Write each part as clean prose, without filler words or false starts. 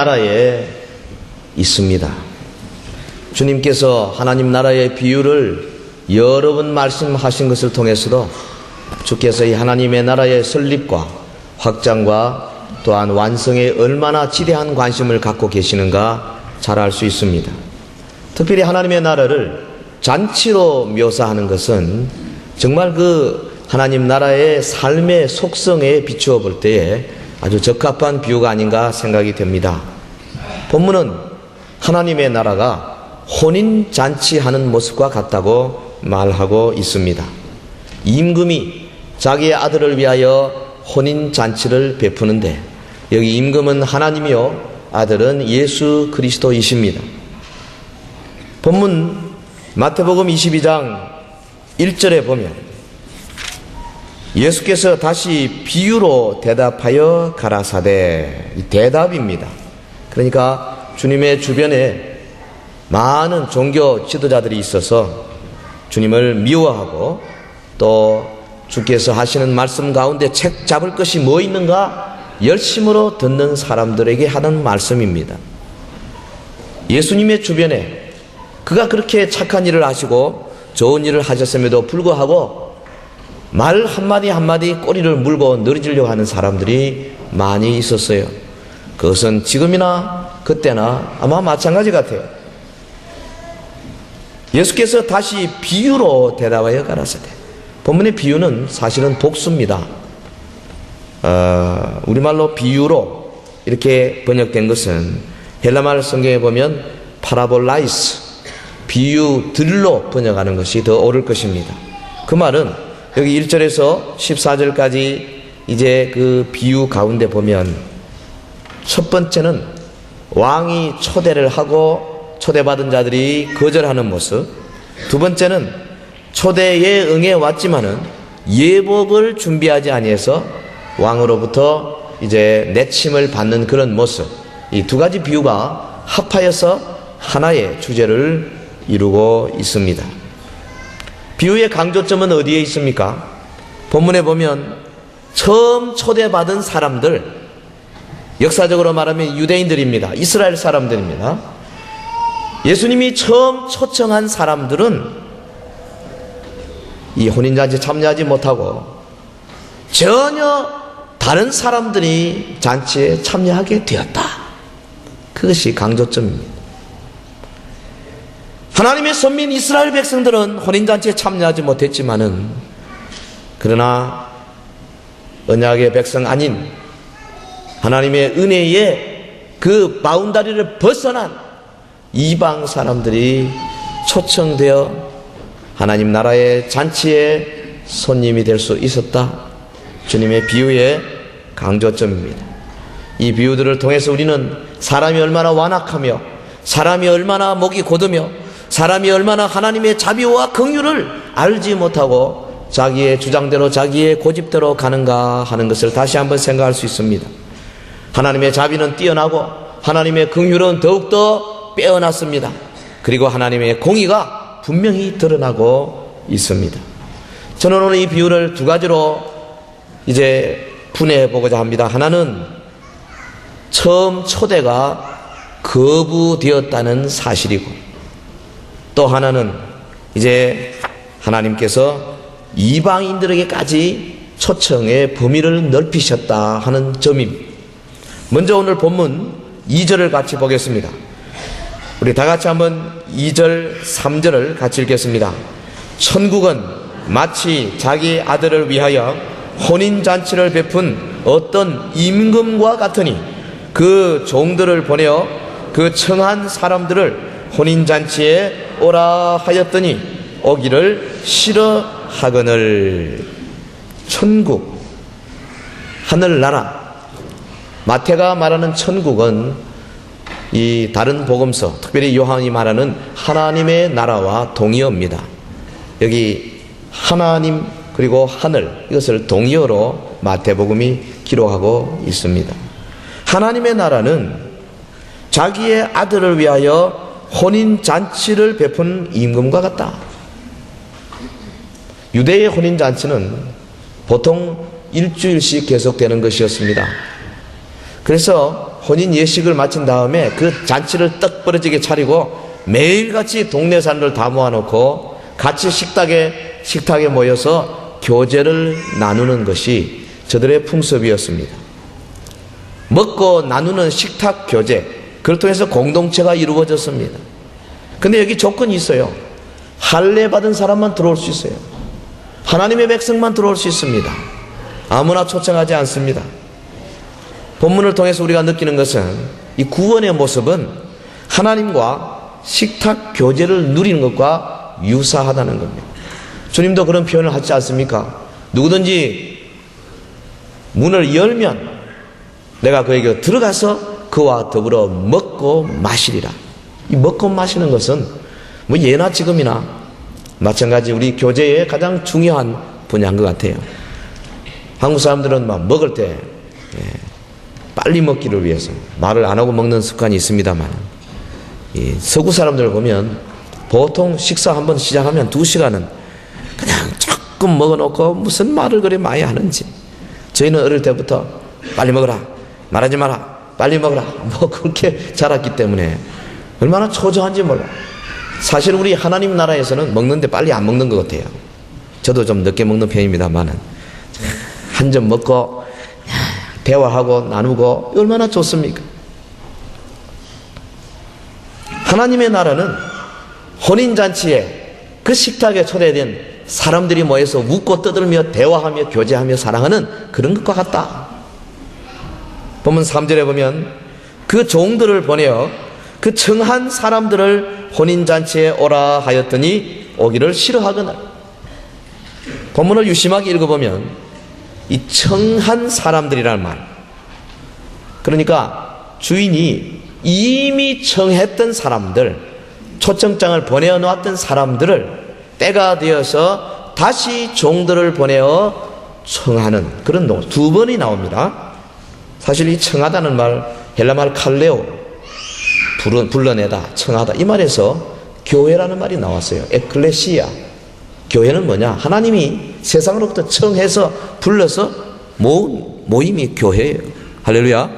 나라에 있습니다. 주님께서 하나님 나라의 비유를 여러 번 말씀하신 것을 통해서도 주께서 이 하나님의 나라의 설립과 확장과 또한 완성에 얼마나 지대한 관심을 갖고 계시는가 잘 알 수 있습니다. 특별히 하나님의 나라를 잔치로 묘사하는 것은 정말 그 하나님 나라의 삶의 속성에 비추어 볼 때에 아주 적합한 비유가 아닌가 생각이 됩니다. 본문은 하나님의 나라가 혼인잔치하는 모습과 같다고 말하고 있습니다. 임금이 자기의 아들을 위하여 혼인잔치를 베푸는데 여기 임금은 하나님이요 아들은 예수 그리스도이십니다. 본문 마태복음 22장 1절에 보면 예수께서 다시 비유로 대답하여 가라사대, 이 대답입니다. 그러니까 주님의 주변에 많은 종교 지도자들이 있어서 주님을 미워하고 또 주께서 하시는 말씀 가운데 책 잡을 것이 뭐 있는가 열심으로 듣는 사람들에게 하는 말씀입니다. 예수님의 주변에 그가 그렇게 착한 일을 하시고 좋은 일을 하셨음에도 불구하고 말 한마디 한마디 꼬리를 물고 늘어지려고 하는 사람들이 많이 있었어요. 그것은 지금이나 그때나 아마 마찬가지 같아요. 예수께서 다시 비유로 대답하여 가라사대. 본문의 비유는 사실은 복수입니다. 우리말로 비유로 이렇게 번역된 것은 헬라말 성경에 보면 파라볼라이스, 비유들로 번역하는 것이 더 옳을 것입니다. 그 말은 여기 1절에서 14절까지 이제 그 비유 가운데 보면 첫 번째는 왕이 초대를 하고 초대받은 자들이 거절하는 모습, 두 번째는 초대에 응해 왔지만은 예복을 준비하지 아니해서 왕으로부터 이제 내침을 받는 그런 모습, 이 두 가지 비유가 합하여서 하나의 주제를 이루고 있습니다. 비유의 강조점은 어디에 있습니까? 본문에 보면 처음 초대받은 사람들, 역사적으로 말하면 유대인들입니다. 이스라엘 사람들입니다. 예수님이 처음 초청한 사람들은 이 혼인잔치에 참여하지 못하고 전혀 다른 사람들이 잔치에 참여하게 되었다. 그것이 강조점입니다. 하나님의 선민 이스라엘 백성들은 혼인잔치에 참여하지 못했지만은 그러나 언약의 백성 아닌 하나님의 은혜의 그 바운다리를 벗어난 이방 사람들이 초청되어 하나님 나라의 잔치에 손님이 될 수 있었다. 주님의 비유의 강조점입니다. 이 비유들을 통해서 우리는 사람이 얼마나 완악하며 사람이 얼마나 목이 곧으며 사람이 얼마나 하나님의 자비와 긍휼을 알지 못하고 자기의 주장대로 자기의 고집대로 가는가 하는 것을 다시 한번 생각할 수 있습니다. 하나님의 자비는 뛰어나고 하나님의 긍휼은 더욱더 빼어났습니다. 그리고 하나님의 공의가 분명히 드러나고 있습니다. 저는 오늘 이 비유를 두 가지로 이제 분해해 보고자 합니다. 하나는 처음 초대가 거부되었다는 사실이고, 또 하나는 이제 하나님께서 이방인들에게까지 초청의 범위를 넓히셨다 하는 점입니다. 먼저 오늘 본문 2절을 같이 보겠습니다. 우리 다 같이 한번 2절, 3절을 같이 읽겠습니다. 천국은 마치 자기 아들을 위하여 혼인잔치를 베푼 어떤 임금과 같으니 그 종들을 보내어 그 청한 사람들을 혼인잔치에 오라 하였더니 오기를 싫어하거늘. 천국, 하늘나라. 마태가 말하는 천국은 이 다른 복음서, 특별히 요한이 말하는 하나님의 나라와 동의어입니다. 여기 하나님 그리고 하늘, 이것을 동의어로 마태복음이 기록하고 있습니다. 하나님의 나라는 자기의 아들을 위하여 혼인잔치를 베푼 임금과 같다. 유대의 혼인잔치는 보통 일주일씩 계속되는 것이었습니다. 그래서 혼인 예식을 마친 다음에 그 잔치를 떡 부러지게 차리고 매일같이 동네 사람들 다 모아놓고 같이 식탁에 모여서 교제를 나누는 것이 저들의 풍습이었습니다. 먹고 나누는 식탁 교제, 그걸 통해서 공동체가 이루어졌습니다. 근데 여기 조건이 있어요. 할례 받은 사람만 들어올 수 있어요. 하나님의 백성만 들어올 수 있습니다. 아무나 초청하지 않습니다. 본문을 통해서 우리가 느끼는 것은 이 구원의 모습은 하나님과 식탁 교제를 누리는 것과 유사하다는 겁니다. 주님도 그런 표현을 하지 않습니까? 누구든지 문을 열면 내가 그에게 들어가서 그와 더불어 먹고 마시리라. 이 먹고 마시는 것은 뭐 예나 지금이나 마찬가지 우리 교제의 가장 중요한 분야인 것 같아요. 한국 사람들은 막 먹을 때 빨리 먹기를 위해서 말을 안 하고 먹는 습관이 있습니다만, 이 서구 사람들을 보면 보통 식사 한번 시작하면 2시간은 그냥 조금 먹어놓고 무슨 말을 그리 많이 하는지. 저희는 어릴 때부터 빨리 먹어라, 말하지 마라, 빨리 먹어라, 뭐 그렇게 자랐기 때문에 얼마나 초조한지 몰라. 사실 우리 하나님 나라에서는 먹는데 빨리 안 먹는 것 같아요. 저도 좀 늦게 먹는 편입니다만은 한 점 먹고 대화하고 나누고 얼마나 좋습니까? 하나님의 나라는 혼인잔치에 그 식탁에 초대된 사람들이 모여서 웃고 떠들며 대화하며 교제하며 사랑하는 그런 것과 같다. 보면 3절에 보면 그 종들을 보내어 그 청한 사람들을 혼인잔치에 오라 하였더니 오기를 싫어하거늘. 본문을 유심하게 읽어보면 이 청한 사람들이라는 말, 그러니까 주인이 이미 청했던 사람들, 초청장을 보내어놓았던 사람들을 때가 되어서 다시 종들을 보내어 청하는 그런 농, 2번이 나옵니다. 사실 이 청하다는 말, 헬라말 칼레오, 불러내다, 청하다, 이 말에서 교회라는 말이 나왔어요. 에클레시아. 교회는 뭐냐? 하나님이 세상으로부터 청해서 불러서 모은 모임이 교회예요. 할렐루야.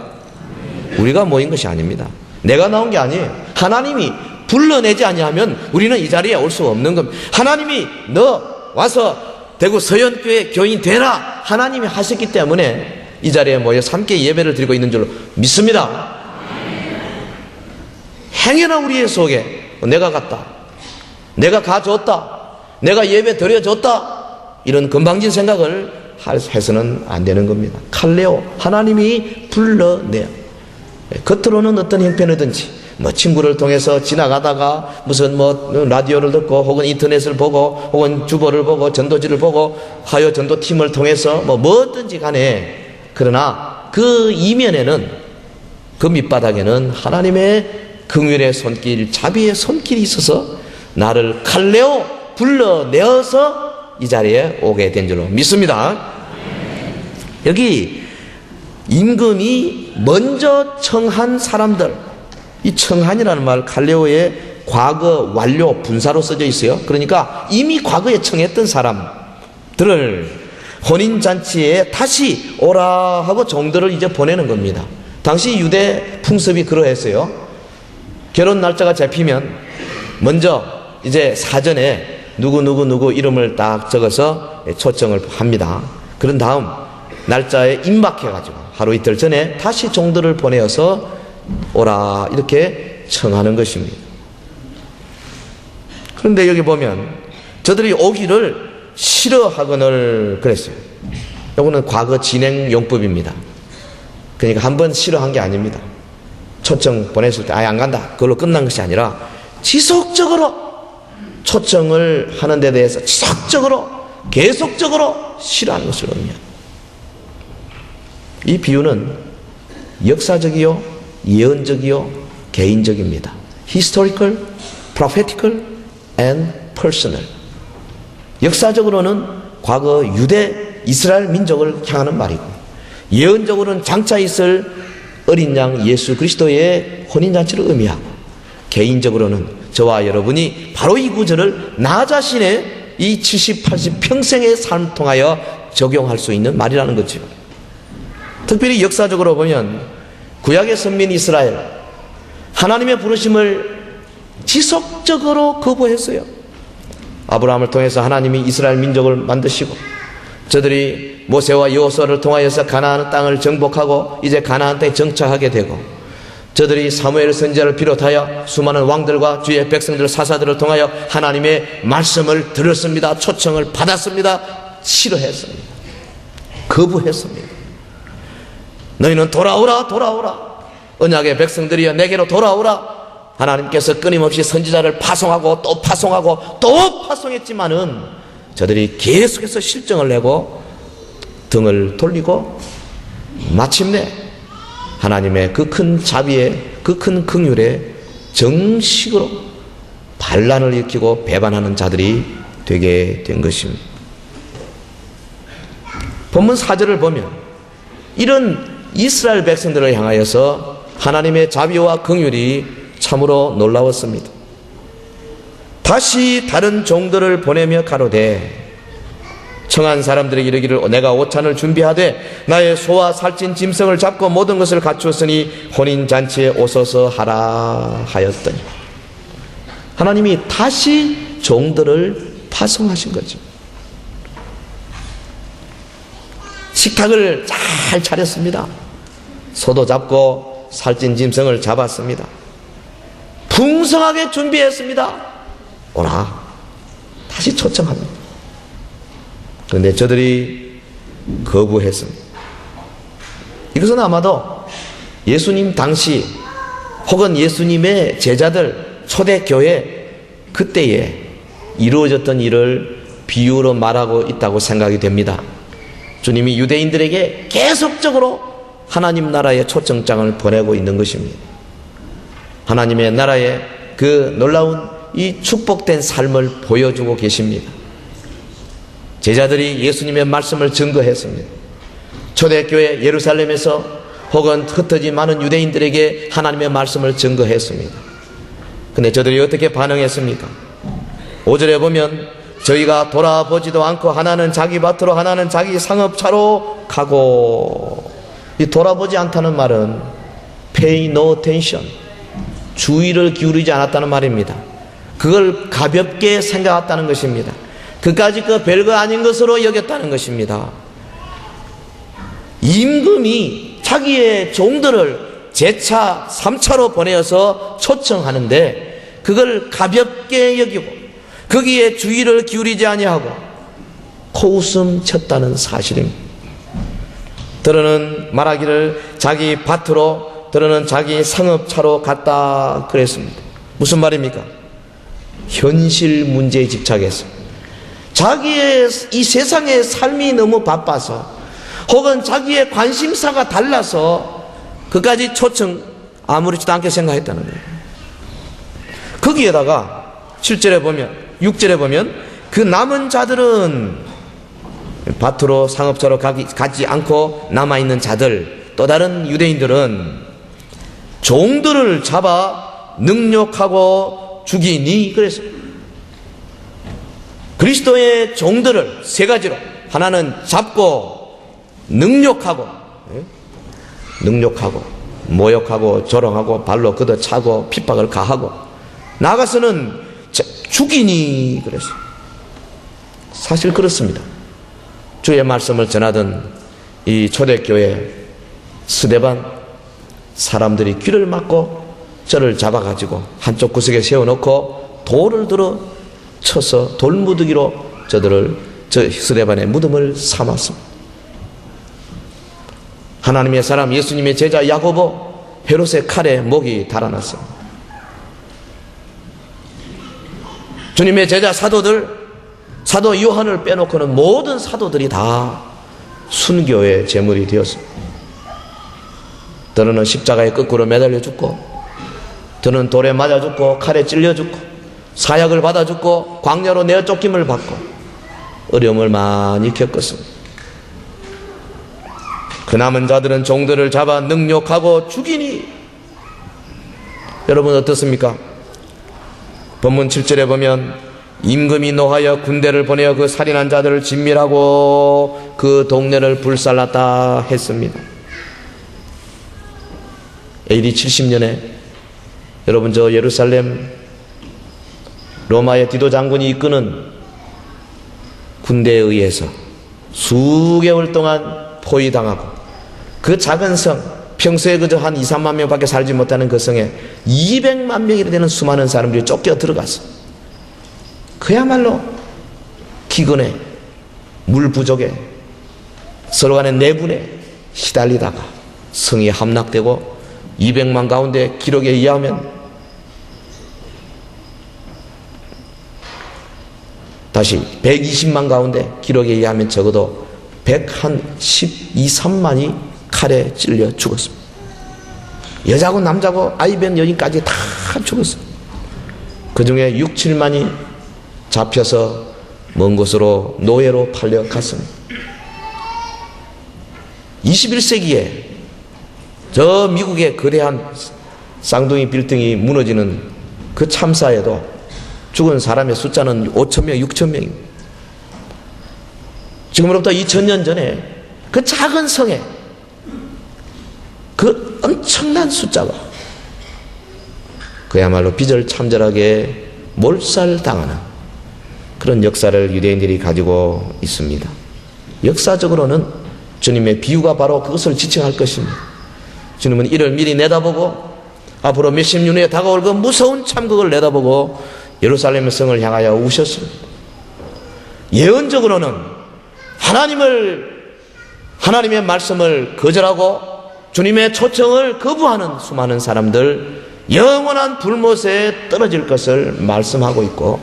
우리가 모인 것이 아닙니다. 내가 나온 게 아니에요. 하나님이 불러내지 아니하면 우리는 이 자리에 올 수 없는 겁니다. 하나님이 너 와서 대구 서연교회 교인 되라, 하나님이 하셨기 때문에 이 자리에 모여서 함께 예배를 드리고 있는 줄로 믿습니다. 행여나 우리의 속에 내가 갔다, 내가 가줬다, 내가 예배 드려줬다, 이런 건방진 생각을 해서는 안 되는 겁니다. 칼레오, 하나님이 불러내요. 겉으로는 어떤 형편이든지 뭐 친구를 통해서 지나가다가 무슨 뭐 라디오를 듣고 혹은 인터넷을 보고 혹은 주보를 보고 전도지를 보고 화요 전도팀을 통해서 뭐든지 간에, 그러나 그 이면에는, 그 밑바닥에는 하나님의 긍휼의 손길, 자비의 손길이 있어서 나를 칼레오 불러내어서 이 자리에 오게 된 줄로 믿습니다. 여기 임금이 먼저 청한 사람들, 이 청한이라는 말 칼레오의 과거 완료 분사로 써져 있어요. 그러니까 이미 과거에 청했던 사람들을 혼인잔치에 다시 오라 하고 종들을 이제 보내는 겁니다. 당시 유대 풍습이 그러했어요. 결혼 날짜가 잡히면 먼저 이제 사전에 누구 이름을 딱 적어서 초청을 합니다. 그런 다음 날짜에 임박해가지고 하루 이틀 전에 다시 종들을 보내어서 오라 이렇게 청하는 것입니다. 그런데 여기 보면 저들이 오기를 싫어하거늘 그랬어요. 이거는 과거 진행 용법입니다. 그러니까 한 번 싫어한 게 아닙니다. 초청 보냈을 때 아예 안 간다, 그걸로 끝난 것이 아니라 지속적으로 초청을 하는 데 대해서 지속적으로 계속적으로 싫어하는 것을 의미합니다. 이 비유는 역사적이요, 예언적이요, 개인적입니다. Historical, prophetical and personal. 역사적으로는 과거 유대 이스라엘 민족을 향하는 말이고, 예언적으로는 장차 있을 어린 양 예수 그리스도의 혼인잔치를 의미하고, 개인적으로는 저와 여러분이 바로 이 구절을 나 자신의 이 70, 80 평생의 삶을 통하여 적용할 수 있는 말이라는 거죠. 특별히 역사적으로 보면 구약의 선민 이스라엘, 하나님의 부르심을 지속적으로 거부했어요. 아브라함을 통해서 하나님이 이스라엘 민족을 만드시고, 저들이 모세와 여호수아를 통하여서 가나안 땅을 정복하고 이제 가나안 땅에 정착하게 되고, 저들이 사무엘 선지자를 비롯하여 수많은 왕들과 주의 백성들, 사사들을 통하여 하나님의 말씀을 들었습니다. 초청을 받았습니다. 싫어했습니다. 거부했습니다. 너희는 돌아오라, 돌아오라. 언약의 백성들이여 내게로 돌아오라. 하나님께서 끊임없이 선지자를 파송하고 또 파송하고 또 파송했지만은 저들이 계속해서 실정을 내고 등을 돌리고 마침내 하나님의 그 큰 자비에, 그 큰 긍휼에 정식으로 반란을 일으키고 배반하는 자들이 되게 된 것입니다. 본문 4절을 보면 이런 이스라엘 백성들을 향하여서 하나님의 자비와 긍휼이 참으로 놀라웠습니다. 다시 다른 종들을 보내며 가로되 청한 사람들에게 이르기를 내가 오찬을 준비하되 나의 소와 살찐 짐승을 잡고 모든 것을 갖추었으니 혼인잔치에 오소서 하라 하였더니, 하나님이 다시 종들을 파송하신 거죠. 식탁을 잘 차렸습니다. 소도 잡고 살찐 짐승을 잡았습니다. 풍성하게 준비했습니다. 오라. 다시 초청합니다. 그런데 저들이 거부했습니다. 이것은 아마도 예수님 당시 혹은 예수님의 제자들 초대교회 그때에 이루어졌던 일을 비유로 말하고 있다고 생각이 됩니다. 주님이 유대인들에게 계속적으로 하나님 나라의 초청장을 보내고 있는 것입니다. 하나님의 나라의 그 놀라운 이 축복된 삶을 보여주고 계십니다. 제자들이 예수님의 말씀을 증거했습니다. 초대교회 예루살렘에서 혹은 흩어진 많은 유대인들에게 하나님의 말씀을 증거했습니다. 근데 저들이 어떻게 반응했습니까? 5절에 보면 저희가 돌아보지도 않고 하나는 자기 밭으로 하나는 자기 상업차로 가고, 이 돌아보지 않다는 말은 pay no attention, 주의를 기울이지 않았다는 말입니다. 그걸 가볍게 생각했다는 것입니다. 그까짓 그 별거 아닌 것으로 여겼다는 것입니다. 임금이 자기의 종들을 제차 3차로 보내어서 초청하는데 그걸 가볍게 여기고 거기에 주의를 기울이지 아니하고 코웃음 쳤다는 사실입니다. 더러는 말하기를 자기 밭으로, 더러는 자기 상업차로 갔다 그랬습니다. 무슨 말입니까? 현실 문제에 집착했습니다. 자기의 이 세상의 삶이 너무 바빠서 혹은 자기의 관심사가 달라서 그까지 초청 아무렇지도 않게 생각했다는 거예요. 거기에다가 7절에 보면, 6절에 보면 그 남은 자들은 밭으로 상업차로 가지 않고 남아있는 자들, 또 다른 유대인들은 종들을 잡아 능욕하고 죽이니 그래서 그리스도의 종들을 세 가지로, 하나는 잡고 능욕하고 모욕하고 조롱하고 발로 걷어차고 핍박을 가하고 나아가서는 죽이니 그래서. 사실 그렇습니다. 주의 말씀을 전하던 이 초대교회 스데반 사람들이 귀를 막고 저를 잡아가지고 한쪽 구석에 세워놓고 돌을 들어 쳐서 돌무더기로 저들을, 저 스데반의 무덤을 삼았습니다. 하나님의 사람 예수님의 제자 야고보 헤롯의 칼에 목이 달아났습니다. 주님의 제자 사도들, 사도 요한을 빼놓고는 모든 사도들이 다 순교의 제물이 되었습니다. 더는 십자가에 거꾸로 매달려 죽고, 더는 돌에 맞아 죽고, 칼에 찔려 죽고, 사약을 받아 죽고, 광야로 내어 쫓김을 받고 어려움을 많이 겪었습니다. 그 남은 자들은 종들을 잡아 능욕하고 죽이니. 여러분 어떻습니까? 본문 7절에 보면 임금이 노하여 군대를 보내어 그 살인한 자들을 진멸하고 그 동네를 불살랐다 했습니다. AD 70년에 여러분 저 예루살렘 로마의 디도 장군이 이끄는 군대에 의해서 수개월 동안 포위당하고 그 작은 성, 평소에 그저 한 2, 3만 명밖에 살지 못하는 그 성에 200만 명이 되는 수많은 사람들이 쫓겨 들어갔어. 그야말로 기근에 물 부족에 서로 간의 내분에 시달리다가 성이 함락되고 200만 가운데 기록에 의하면 다시 120만 가운데 기록에 의하면 적어도 112, 3만이 칼에 찔려 죽었습니다. 여자고 남자고 아이변 여인까지 다 죽었어요. 그 중에 6, 7만이 잡혀서 먼 곳으로 노예로 팔려갔습니다. 21세기에 저 미국의 거대한 쌍둥이 빌딩이 무너지는 그 참사에도 죽은 사람의 숫자는 5,000명, 6,000명입니다. 지금으로부터 2000년 전에 그 작은 성에 그 엄청난 숫자가 그야말로 비절참절하게 몰살당하는 그런 역사를 유대인들이 가지고 있습니다. 역사적으로는 주님의 비유가 바로 그것을 지칭할 것입니다. 주님은 이를 미리 내다보고 앞으로 몇십 년 후에 다가올 그 무서운 참극을 내다보고 예루살렘 성을 향하여 우셨습니다. 예언적으로는 하나님의 말씀을 거절하고 주님의 초청을 거부하는 수많은 사람들 영원한 불못에 떨어질 것을 말씀하고 있고,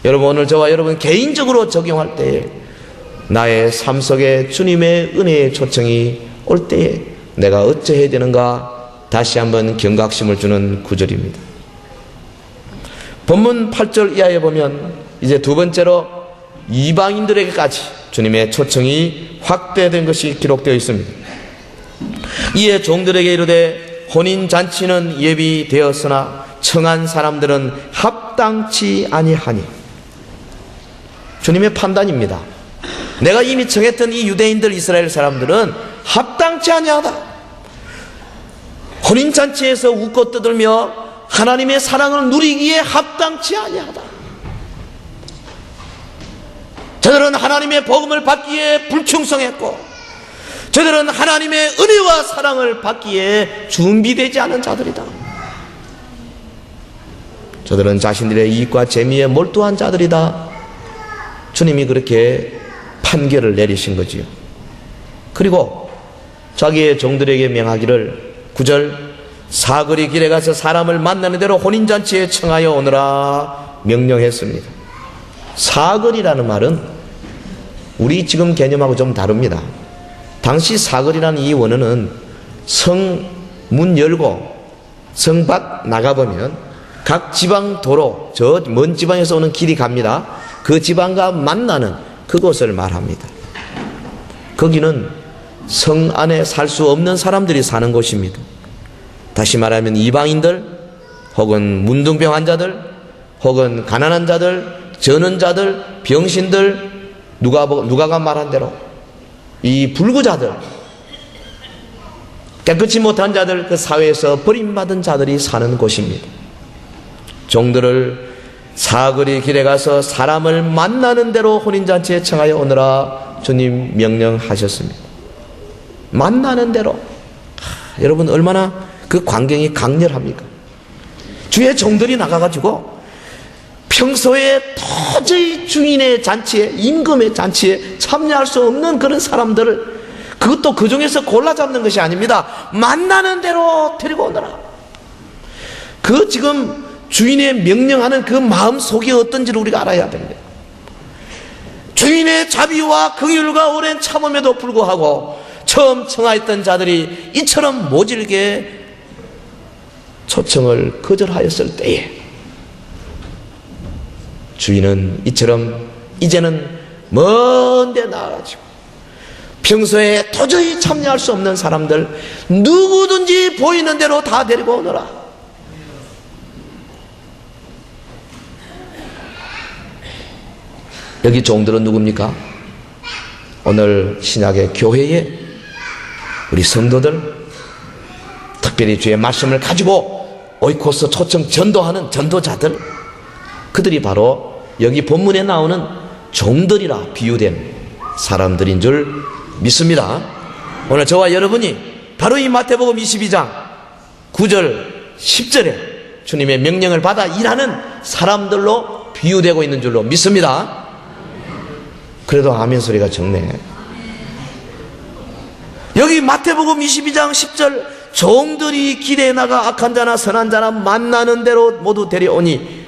여러분 오늘 저와 여러분 개인적으로 적용할 때에 나의 삶 속에 주님의 은혜의 초청이 올 때에 내가 어찌해야 되는가 다시 한번 경각심을 주는 구절입니다. 본문 8절 이하에 보면 이제 두 번째로 이방인들에게까지 주님의 초청이 확대된 것이 기록되어 있습니다. 이에 종들에게 이르되 혼인잔치는 예비되었으나 청한 사람들은 합당치 아니하니. 주님의 판단입니다. 내가 이미 청했던 이 유대인들 이스라엘 사람들은 합당치 아니하다. 혼인잔치에서 웃고 떠들며 하나님의 사랑을 누리기에 합당치 아니하다. 저들은 하나님의 복음을 받기에 불충성했고 저들은 하나님의 은혜와 사랑을 받기에 준비되지 않은 자들이다. 저들은 자신들의 이익과 재미에 몰두한 자들이다. 주님이 그렇게 판결을 내리신 거지요. 그리고 자기의 종들에게 명하기를 9절 사거리 길에 가서 사람을 만나는 대로 혼인잔치에 청하여 오너라 명령했습니다. 사거리라는 말은 우리 지금 개념하고 좀 다릅니다. 당시 사거리라는 이 원어는 성 문 열고 성 밖 나가보면 각 지방 도로, 저 먼 지방에서 오는 길이 갑니다. 그 지방과 만나는 그곳을 말합니다. 거기는 성 안에 살 수 없는 사람들이 사는 곳입니다. 다시 말하면 이방인들 혹은 문둥병 환자들 혹은 가난한 자들, 전원자들, 병신들, 누가가 말한 대로 이 불구자들, 깨끗이 못한 자들, 그 사회에서 버림받은 자들이 사는 곳입니다. 종들을 사거리 길에 가서 사람을 만나는 대로 혼인잔치에 청하여 오너라 주님 명령하셨습니다. 만나는 대로. 여러분 얼마나 그 광경이 강렬합니까? 주의 종들이 나가가지고 평소에 도저히 주인의 잔치에, 임금의 잔치에 참여할 수 없는 그런 사람들을, 그것도 그 중에서 골라 잡는 것이 아닙니다. 만나는 대로 데리고 오너라. 그 지금 주인의 명령하는 그 마음 속이 어떤지를 우리가 알아야 됩니다. 주인의 자비와 긍휼과 오랜 참음에도 불구하고 처음 청하였던 자들이 이처럼 모질게 초청을 거절하였을 때에 주인은 이처럼 이제는 먼데 나아가지고 평소에 도저히 참여할 수 없는 사람들 누구든지 보이는 대로 다 데리고 오너라. 여기 종들은 누굽니까? 오늘 신약의 교회에 우리 성도들, 특별히 주의 말씀을 가지고 오이코스 초청 전도하는 전도자들, 그들이 바로 여기 본문에 나오는 종들이라 비유된 사람들인 줄 믿습니다. 오늘 저와 여러분이 바로 이 마태복음 22장 9절 10절에 주님의 명령을 받아 일하는 사람들로 비유되고 있는 줄로 믿습니다. 그래도 아멘 소리가 적네. 여기 마태복음 22장 10절, 종들이 길에 나가 악한 자나 선한 자나 만나는 대로 모두 데려오니,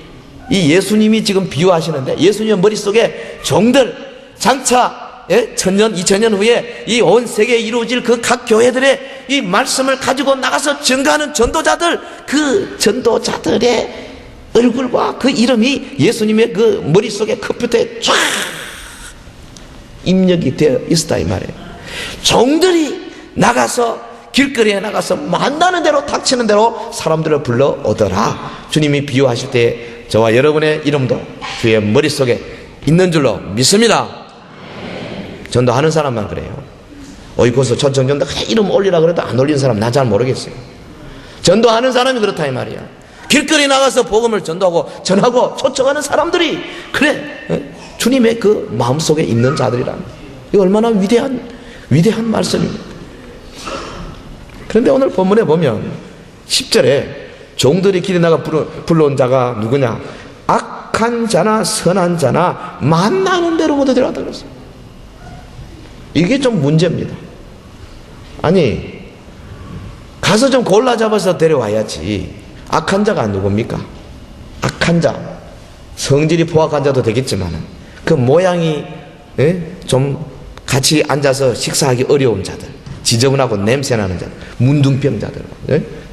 이 예수님이 지금 비유하시는데, 예수님의 머릿속에 종들, 장차 1000년 2000년 후에 이 온 세계에 이루어질 그 각 교회들의 이 말씀을 가지고 나가서 증거하는 전도자들, 그 전도자들의 얼굴과 그 이름이 예수님의 그 머릿속에 컴퓨터에 쫙 입력이 되어 있었다 이 말이에요. 종들이 나가서 길거리에 나가서 만나는 대로 닥치는 대로 사람들을 불러오더라. 주님이 비유하실 때 저와 여러분의 이름도 주의 머릿속에 있는 줄로 믿습니다. 전도하는 사람만 그래요. 오이코스 초청전도 그냥 이름 올리라 그래도 안 올리는 사람 나 잘 모르겠어요. 전도하는 사람이 그렇다 이 말이야. 길거리 나가서 복음을 전도하고 전하고 초청하는 사람들이 그래 주님의 그 마음속에 있는 자들이라. 이거 얼마나 위대한 말씀입니다. 그런데 오늘 본문에 보면 10절에 종들이 길에 나가 불러온 자가 누구냐? 악한 자나 선한 자나 만나는 대로 모두 데려왔다 그랬어요. 이게 좀 문제입니다. 아니, 가서 좀 골라 잡아서 데려와야지. 악한 자가 누굽니까? 악한 자, 성질이 포악한 자도 되겠지만 그 모양이 좀 같이 앉아서 식사하기 어려운 자들, 지저분하고 냄새나는 자들, 문둥병자들,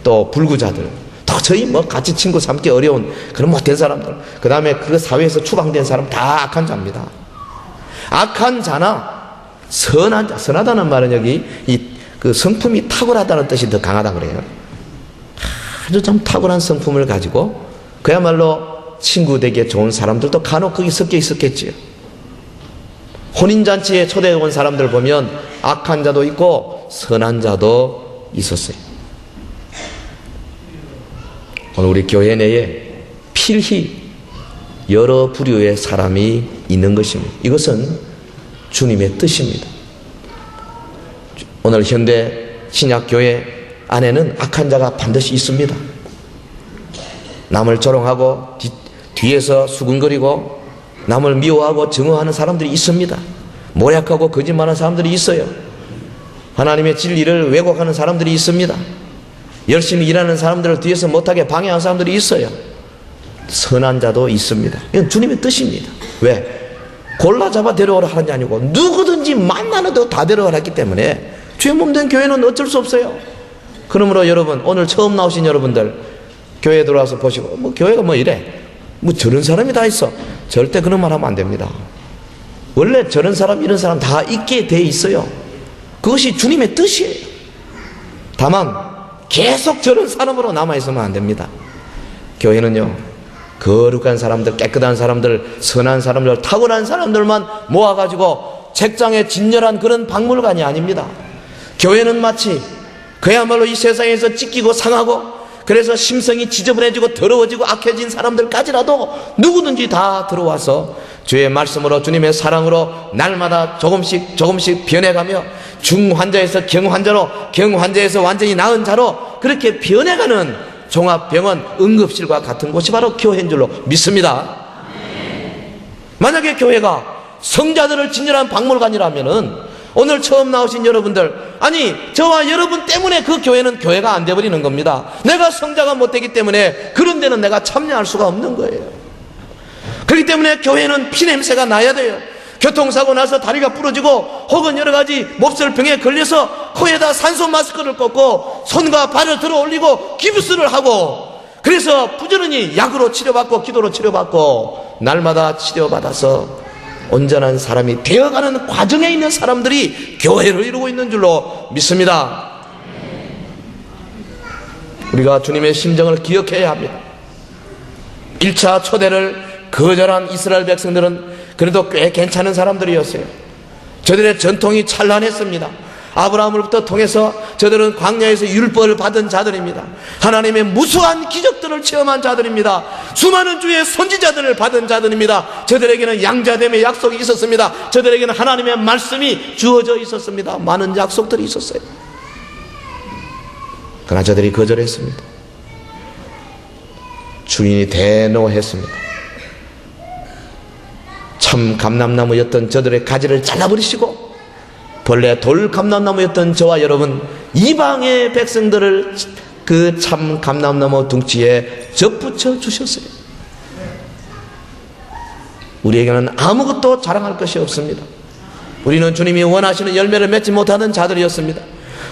또 불구자들, 도저히 뭐 같이 친구 삼기 어려운 그런 못된 사람들, 그 다음에 그 사회에서 추방된 사람 다 악한 자입니다. 악한 자나 선한 자, 선하다는 말은 여기 그 성품이 탁월하다는 뜻이 더 강하다 그래요. 아주 좀 탁월한 성품을 가지고 그야말로 친구 되기에 좋은 사람들도 간혹 거기 섞여 있었겠지요. 혼인잔치에 초대해 온 사람들 보면 악한 자도 있고 선한 자도 있었어요. 오늘 우리 교회 내에 필히 여러 부류의 사람이 있는 것입니다. 이것은 주님의 뜻입니다. 오늘 현대 신약교회 안에는 악한 자가 반드시 있습니다. 남을 조롱하고 뒤에서 수군거리고 남을 미워하고 증오하는 사람들이 있습니다. 모략하고 거짓말하는 사람들이 있어요. 하나님의 진리를 왜곡하는 사람들이 있습니다. 열심히 일하는 사람들을 뒤에서 못하게 방해하는 사람들이 있어요. 선한 자도 있습니다. 이건 주님의 뜻입니다. 왜? 골라 잡아 데려오라 하는 게 아니고 누구든지 만나는 대로 다 데려오라 했기 때문에 주의 몸된 교회는 어쩔 수 없어요. 그러므로 여러분, 오늘 처음 나오신 여러분들 교회에 들어와서 보시고 뭐 교회가 뭐 이래, 뭐 저런 사람이 다 있어, 절대 그런 말 하면 안 됩니다. 원래 저런 사람 이런 사람 다 있게 돼 있어요. 그것이 주님의 뜻이에요. 다만 계속 저런 사람으로 남아있으면 안 됩니다. 교회는요, 거룩한 사람들, 깨끗한 사람들, 선한 사람들, 탁월한 사람들만 모아가지고 책장에 진열한 그런 박물관이 아닙니다. 교회는 마치 그야말로 이 세상에서 찢기고 상하고 그래서 심성이 지저분해지고 더러워지고 악해진 사람들까지라도 누구든지 다 들어와서 주의 말씀으로 주님의 사랑으로 날마다 조금씩 변해가며 중환자에서 경환자로, 경환자에서 완전히 나은 자로 그렇게 변해가는 종합병원 응급실과 같은 곳이 바로 교회인 줄로 믿습니다. 만약에 교회가 성자들을 진열한 박물관이라면은 오늘 처음 나오신 여러분들, 아니 저와 여러분 때문에 그 교회는 교회가 안 돼버리는 겁니다. 내가 성자가 못 되기 때문에 그런 데는 내가 참여할 수가 없는 거예요. 그렇기 때문에 교회는 피냄새가 나야 돼요. 교통사고 나서 다리가 부러지고 혹은 여러 가지 몹쓸 병에 걸려서 코에다 산소 마스크를 꽂고 손과 발을 들어 올리고 기부스를 하고 그래서 부지런히 약으로 치료받고 기도로 치료받고 날마다 치료받아서 온전한 사람이 되어가는 과정에 있는 사람들이 교회를 이루고 있는 줄로 믿습니다. 우리가 주님의 심정을 기억해야 합니다. 1차 초대를 거절한 이스라엘 백성들은 그래도 꽤 괜찮은 사람들이었어요. 저들의 전통이 찬란했습니다. 아브라함으로부터 통해서 저들은 광야에서 율법을 받은 자들입니다. 하나님의 무수한 기적들을 체험한 자들입니다. 수많은 주의 선지자들을 받은 자들입니다. 저들에게는 양자됨의 약속이 있었습니다. 저들에게는 하나님의 말씀이 주어져 있었습니다. 많은 약속들이 있었어요. 그러나 저들이 거절했습니다. 주인이 대노했습니다. 참 감람나무였던 저들의 가지를 잘라버리시고 본래 돌 감람나무였던 저와 여러분, 이방의 백성들을 그 참 감람나무 둥치에 접붙여 주셨어요. 우리에게는 아무것도 자랑할 것이 없습니다. 우리는 주님이 원하시는 열매를 맺지 못하는 자들이었습니다.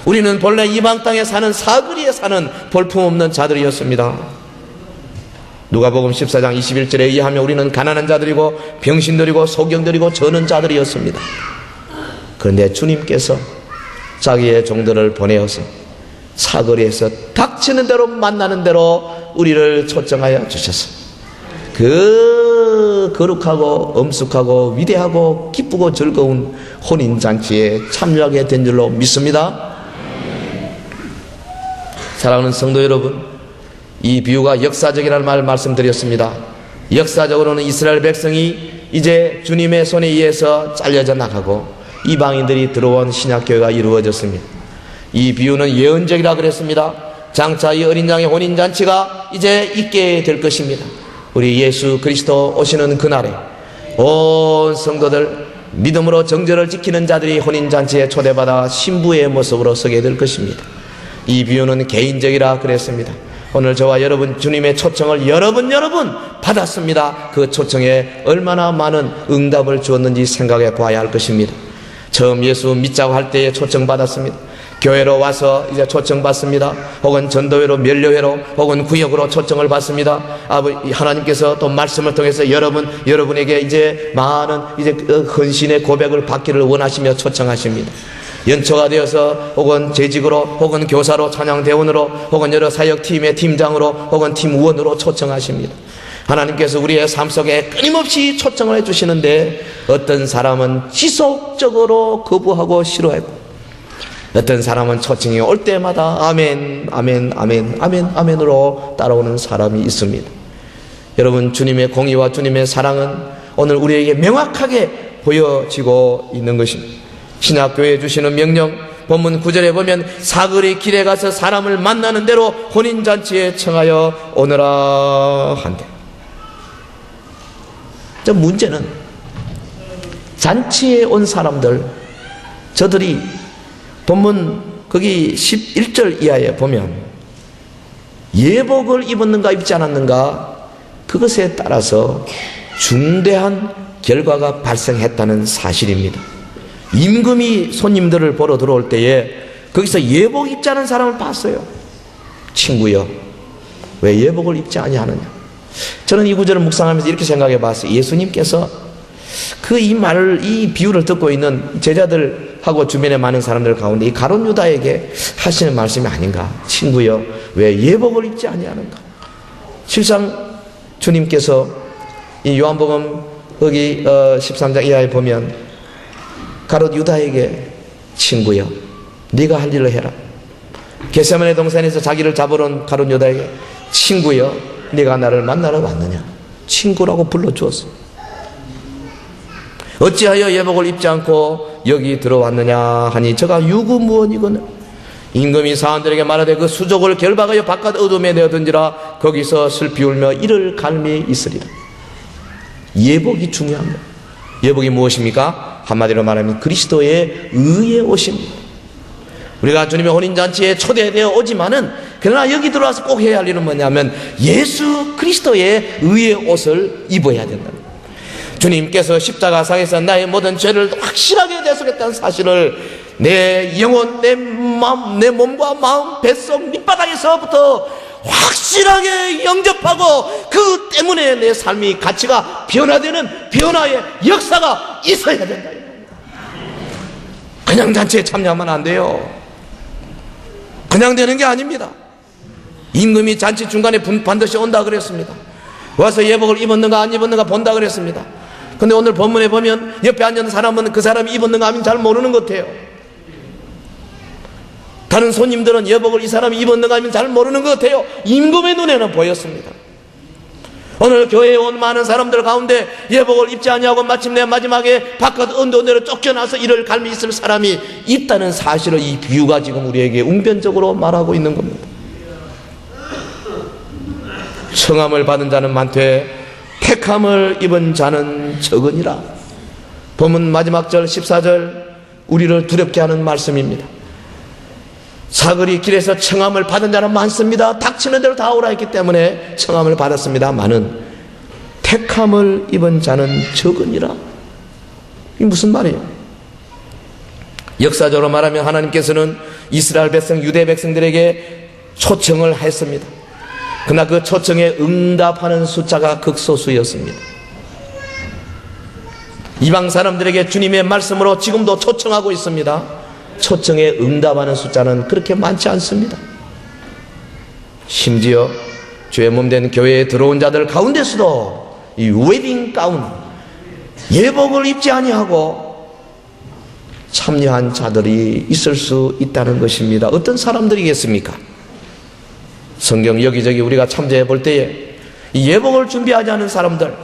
우리는 본래 이방 땅에 사는 사거리에 사는 볼품없는 자들이었습니다. 누가복음 14장 21절에 의하면 우리는 가난한 자들이고 병신들이고 소경들이고 저는 자들이었습니다. 그런데 주님께서 자기의 종들을 보내어서 사거리에서 닥치는 대로 만나는 대로 우리를 초청하여 주셨습니다. 그 거룩하고 엄숙하고 위대하고 기쁘고 즐거운 혼인잔치에 참여하게 된 줄로 믿습니다. 사랑하는 성도 여러분, 이 비유가 역사적이라는 말을 말씀드렸습니다. 역사적으로는 이스라엘 백성이 이제 주님의 손에 의해서 잘려져 나가고 이방인들이 들어온 신약교회가 이루어졌습니다. 이 비유는 예언적이라 그랬습니다. 장차 이 어린 양의 혼인잔치가 이제 있게 될 것입니다. 우리 예수 그리스도 오시는 그날에 온 성도들 믿음으로 정절을 지키는 자들이 혼인잔치에 초대받아 신부의 모습으로 서게 될 것입니다. 이 비유는 개인적이라 그랬습니다. 오늘 저와 여러분 주님의 초청을 여러분 받았습니다. 그 초청에 얼마나 많은 응답을 주었는지 생각해 봐야 할 것입니다. 처음 예수 믿자고 할 때에 초청받았습니다. 교회로 와서 이제 초청받습니다. 혹은 전도회로, 면료회로, 혹은 구역으로 초청을 받습니다. 하나님께서 또 말씀을 통해서 여러분에게 이제 많은 이제 헌신의 고백을 받기를 원하시며 초청하십니다. 연초가 되어서 혹은 재직으로, 혹은 교사로, 찬양대원으로, 혹은 여러 사역팀의 팀장으로, 혹은 팀원으로 초청하십니다. 하나님께서 우리의 삶 속에 끊임없이 초청을 해주시는데 어떤 사람은 지속적으로 거부하고 싫어하고 어떤 사람은 초청이 올 때마다 아멘, 아멘, 아멘, 아멘, 아멘으로 따라오는 사람이 있습니다. 여러분, 주님의 공의와 주님의 사랑은 오늘 우리에게 명확하게 보여지고 있는 것입니다. 신약교회에 주시는 명령, 본문 9절에 보면 사거리 길에 가서 사람을 만나는 대로 혼인잔치에 청하여 오너라 한대. 저 문제는 잔치에 온 사람들, 저들이 본문 거기 11절 이하에 보면 예복을 입었는가 입지 않았는가 그것에 따라서 중대한 결과가 발생했다는 사실입니다. 임금이 손님들을 보러 들어올 때에 거기서 예복 입지 않은 사람을 봤어요. 친구여, 왜 예복을 입지 아니하느냐? 저는 이 구절을 묵상하면서 이렇게 생각해 봤어요. 예수님께서 이 비유를 듣고 있는 제자들하고 주변에 많은 사람들 가운데 이 가룟 유다에게 하시는 말씀이 아닌가? 친구여, 왜 예복을 입지 아니하는가? 실상 주님께서 이 요한복음 거기 13장 이하에 보면 가룟 유다에게 친구여, 네가 할 일을 해라. 겟세마네 동산에서 자기를 잡으러 온 가룟 유다에게 친구여, 네가 나를 만나러 왔느냐? 친구라고 불러주었어. 어찌하여 예복을 입지 않고 여기 들어왔느냐 하니 저가 유구무원이거늘. 임금이 사원들에게 말하되 그 수족을 결박하여 바깥 어둠에 내어던지라. 거기서 슬피 울며 이를 갈미 있으리라. 예복이 중요한 거예요. 예복이 무엇입니까? 한마디로 말하면 그리스도의 의에 오십니다. 우리가 주님의 혼인잔치에 초대되어 오지만은 그러나 여기 들어와서 꼭 해야 할 일은 뭐냐면 예수 그리스도의 의의 옷을 입어야 된다. 주님께서 십자가상에서 나의 모든 죄를 확실하게 대속했다는 사실을 내 영혼, 내 마음, 내 몸과 마음, 뱃속 밑바닥에서부터 확실하게 영접하고 그 때문에 내 삶이 가치가 변화되는 변화의 역사가 있어야 된다. 그냥 잔치에 참여하면 안 돼요. 그냥 되는 게 아닙니다. 임금이 잔치 중간에 반드시 온다 그랬습니다. 와서 예복을 입었는가 안 입었는가 본다 그랬습니다. 근데 오늘 본문에 보면 옆에 앉은 사람은 그 사람이 입었는가 하면 잘 모르는 것 같아요. 다른 손님들은 예복을 이 사람이 입었는가 하면 잘 모르는 것 같아요. 임금의 눈에는 보였습니다. 오늘 교회에 온 많은 사람들 가운데 예복을 입지 아니하고 마침내 마지막에 바깥 언도내로 쫓겨나서 이를 갈미 있을 사람이 있다는 사실을 이 비유가 지금 우리에게 웅변적으로 말하고 있는 겁니다. 청함을 받은 자는 많되 택함을 입은 자는 적으니라. 본문 마지막 절 14절 우리를 두렵게 하는 말씀입니다. 사거리 길에서 청함을 받은 자는 많습니다. 닥치는 대로 다 오라 했기 때문에 청함을 받았습니다마는 택함을 입은 자는 적으니라. 이게 무슨 말이에요? 역사적으로 말하면 하나님께서는 이스라엘 백성, 유대 백성들에게 초청을 했습니다. 그러나 그 초청에 응답하는 숫자가 극소수였습니다. 이방 사람들에게 주님의 말씀으로 지금도 초청하고 있습니다. 초청에 응답하는 숫자는 그렇게 많지 않습니다. 심지어 주의 몸된 교회에 들어온 자들 가운데서도 이 웨딩 가운, 예복을 입지 아니하고 참여한 자들이 있을 수 있다는 것입니다. 어떤 사람들이겠습니까? 성경 여기저기 우리가 참조해 볼 때에 이 예복을 준비하지 않은 사람들,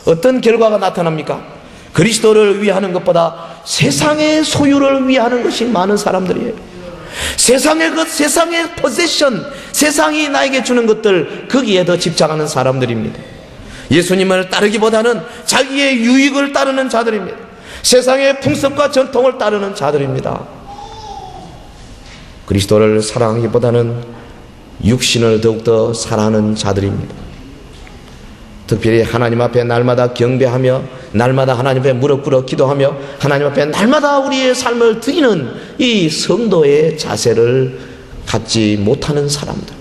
어떤 결과가 나타납니까? 그리스도를 위하는 것보다 세상의 소유를 위하는 것이 많은 사람들이에요. 세상의 것, 세상의 포지션, 세상이 나에게 주는 것들, 거기에 더 집착하는 사람들입니다. 예수님을 따르기보다는 자기의 유익을 따르는 자들입니다. 세상의 풍습과 전통을 따르는 자들입니다. 그리스도를 사랑하기보다는 육신을 더욱더 사랑하는 자들입니다. 특별히 하나님 앞에 날마다 경배하며 날마다 하나님 앞에 무릎 꿇어 기도하며 하나님 앞에 날마다 우리의 삶을 드리는 이 성도의 자세를 갖지 못하는 사람들.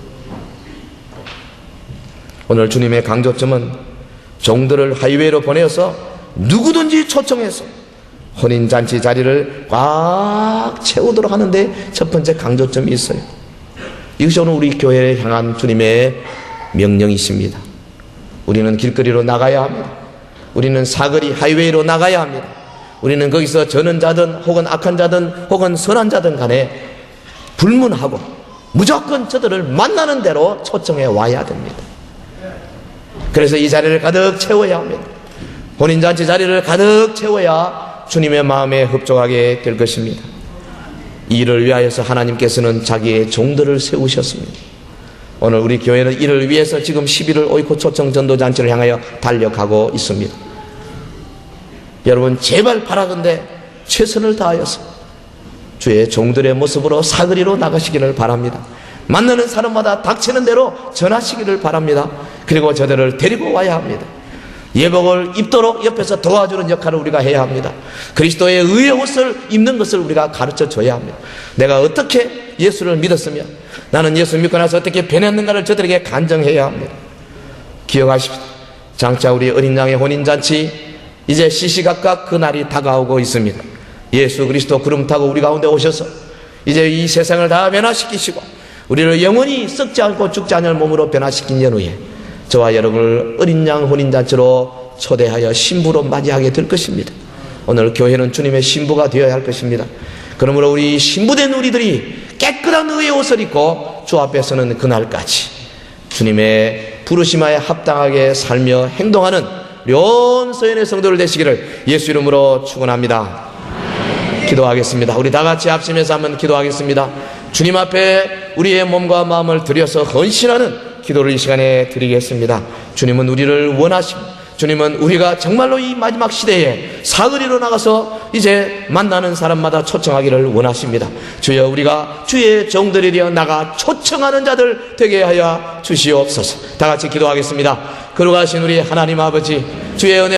오늘 주님의 강조점은 종들을 하이웨이로 보내어서 누구든지 초청해서 혼인잔치 자리를 꽉 채우도록 하는데 첫 번째 강조점이 있어요. 이것이 오늘 우리 교회를 향한 주님의 명령이십니다. 우리는 길거리로 나가야 합니다. 우리는 사거리 하이웨이로 나가야 합니다. 우리는 거기서 저는 자든 혹은 악한 자든 혹은 선한 자든 간에 불문하고 무조건 저들을 만나는 대로 초청해 와야 됩니다. 그래서 이 자리를 가득 채워야 합니다. 혼인잔치 자리를 가득 채워야 주님의 마음에 흡족하게 될 것입니다. 이를 위하여서 하나님께서는 자기의 종들을 세우셨습니다. 오늘 우리 교회는 이를 위해서 지금 11월 오이코 초청 전도잔치를 향하여 달려가고 있습니다. 여러분 제발 바라건대 최선을 다하여서 주의 종들의 모습으로 사거리로 나가시기를 바랍니다. 만나는 사람마다 닥치는 대로 전하시기를 바랍니다. 그리고 저들을 데리고 와야 합니다. 예복을 입도록 옆에서 도와주는 역할을 우리가 해야 합니다. 그리스도의 의의 옷을 입는 것을 우리가 가르쳐 줘야 합니다. 내가 어떻게 예수를 믿었으며 나는 예수 믿고 나서 어떻게 변했는가를 저들에게 간증해야 합니다. 기억하십시오. 장차 우리 어린 양의 혼인잔치 이제 시시각각 그 날이 다가오고 있습니다. 예수 그리스도 구름 타고 우리 가운데 오셔서 이제 이 세상을 다 변화시키시고 우리를 영원히 썩지 않고 죽지 않을 몸으로 변화시킨 연후에 저와 여러분을 어린 양 혼인잔치로 초대하여 신부로 맞이하게 될 것입니다. 오늘 교회는 주님의 신부가 되어야 할 것입니다. 그러므로 우리 신부된 우리들이 깨끗한 의의 옷을 입고 주 앞에서는 그날까지 주님의 부르심에 합당하게 살며 행동하는 온 서연의 성도를 되시기를 예수 이름으로 축원합니다. 기도하겠습니다. 우리 다 같이 합심해서 한번 기도하겠습니다. 주님 앞에 우리의 몸과 마음을 들여서 헌신하는 기도를 이 시간에 드리겠습니다. 주님은 우리를 원하십니다. 주님은 우리가 정말로 이 마지막 시대에 사거리로 나가서 이제 만나는 사람마다 초청하기를 원하십니다. 주여 우리가 주의 종들이 되어 나가 초청하는 자들 되게 하여 주시옵소서. 다 같이 기도하겠습니다. 거룩하신 우리 하나님 아버지, 주의 은혜